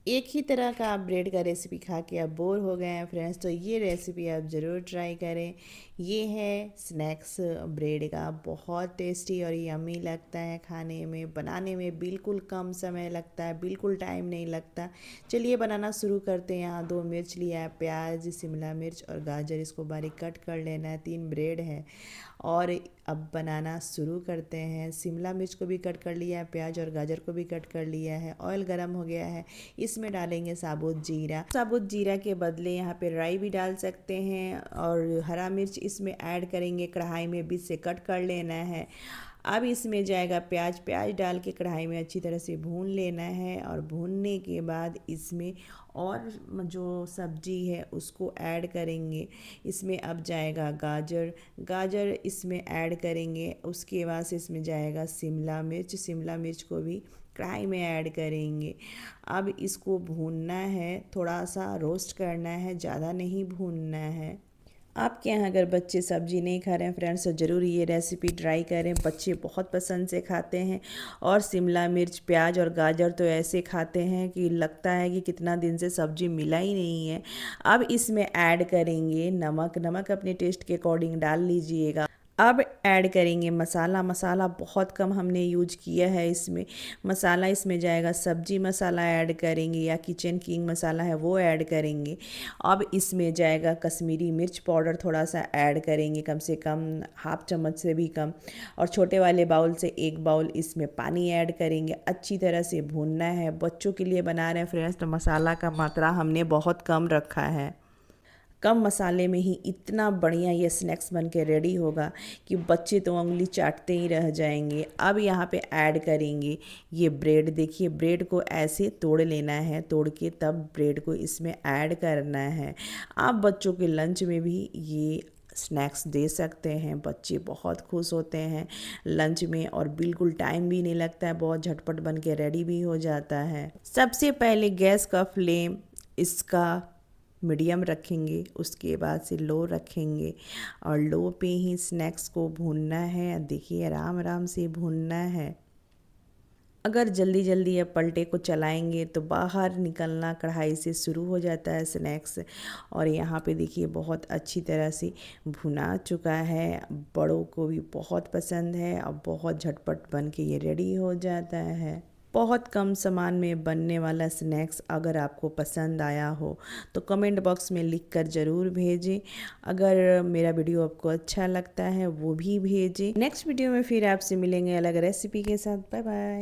एक ही तरह का आप ब्रेड का रेसिपी खा के आप बोर हो गए हैं फ्रेंड्स, तो ये रेसिपी आप ज़रूर ट्राई करें। ये है स्नैक्स ब्रेड का, बहुत टेस्टी और यम्मी लगता है खाने में, बनाने में बिल्कुल कम समय लगता है, बिल्कुल टाइम नहीं लगता। चलिए बनाना शुरू करते हैं। यहाँ 2 मिर्च लिया है, प्याज, शिमला मिर्च और गाजर, इसको बारीक कट कर लेना है। 3 ब्रेड है और अब बनाना शुरू करते हैं। शिमला मिर्च को भी कट कर लिया है, प्याज और गाजर को भी कट कर लिया है। ऑयल गरम हो गया है, इसमें डालेंगे साबुत जीरा। साबुत जीरा के बदले यहाँ पे राई भी डाल सकते हैं और हरा मिर्च इसमें ऐड करेंगे। कढ़ाई में बीच से कट कर लेना है। अब इसमें जाएगा प्याज। प्याज डाल के कढ़ाई में अच्छी तरह से भून लेना है और भूनने के बाद इसमें और जो सब्जी है उसको ऐड करेंगे। इसमें अब जाएगा गाजर। गाजर इसमें ऐड करेंगे। उसके बाद से इसमें जाएगा शिमला मिर्च। शिमला मिर्च को भी कढ़ाई में ऐड करेंगे। अब इसको भूनना है, थोड़ा सा रोस्ट करना है, ज़्यादा नहीं भूनना है। आपके यहाँ अगर बच्चे सब्ज़ी नहीं खा रहे हैं फ्रेंड्स, तो ज़रूर ये रेसिपी ट्राई करें। बच्चे बहुत पसंद से खाते हैं और शिमला मिर्च, प्याज और गाजर तो ऐसे खाते हैं कि लगता है कि कितना दिन से सब्ज़ी मिला ही नहीं है। अब इसमें ऐड करेंगे नमक। नमक अपने टेस्ट के अकॉर्डिंग डाल लीजिएगा। अब ऐड करेंगे मसाला। मसाला बहुत कम हमने यूज किया है इसमें। मसाला इसमें जाएगा सब्जी मसाला ऐड करेंगे या किचन किंग मसाला है वो ऐड करेंगे। अब इसमें जाएगा कश्मीरी मिर्च पाउडर, थोड़ा सा ऐड करेंगे, कम से कम हाफ चम्मच से भी कम। और छोटे वाले बाउल से 1 बाउल इसमें पानी ऐड करेंगे। अच्छी तरह से भूनना है। बच्चों के लिए बना रहे हैं फ्रेंड्स, तो मसाला का मात्रा हमने बहुत कम रखा है। कम मसाले में ही इतना बढ़िया ये स्नैक्स बन के रेडी होगा कि बच्चे तो उंगली चाटते ही रह जाएंगे। अब यहाँ पे ऐड करेंगे ये ब्रेड। देखिए ब्रेड को ऐसे तोड़ लेना है, तोड़ के तब ब्रेड को इसमें ऐड करना है। आप बच्चों के लंच में भी ये स्नैक्स दे सकते हैं। बच्चे बहुत खुश होते हैं लंच में और बिल्कुल टाइम भी नहीं लगता है, बहुत झटपट बन के रेडी भी हो जाता है। सबसे पहले गैस का फ्लेम इसका मीडियम रखेंगे, उसके बाद से लो रखेंगे और लो पे ही स्नैक्स को भूनना है। देखिए आराम आराम से भूनना है। अगर जल्दी जल्दी आप पलटे को चलाएंगे तो बाहर निकलना कढ़ाई से शुरू हो जाता है स्नैक्स। और यहाँ पे देखिए बहुत अच्छी तरह से भुना चुका है। बड़ों को भी बहुत पसंद है और बहुत झटपट बन के ये रेडी हो जाता है। बहुत कम सामान में बनने वाला स्नैक्स अगर आपको पसंद आया हो तो कमेंट बॉक्स में लिख कर ज़रूर भेजें। अगर मेरा वीडियो आपको अच्छा लगता है वो भी भेजें। नेक्स्ट वीडियो में फिर आपसे मिलेंगे अलग रेसिपी के साथ। Bye bye.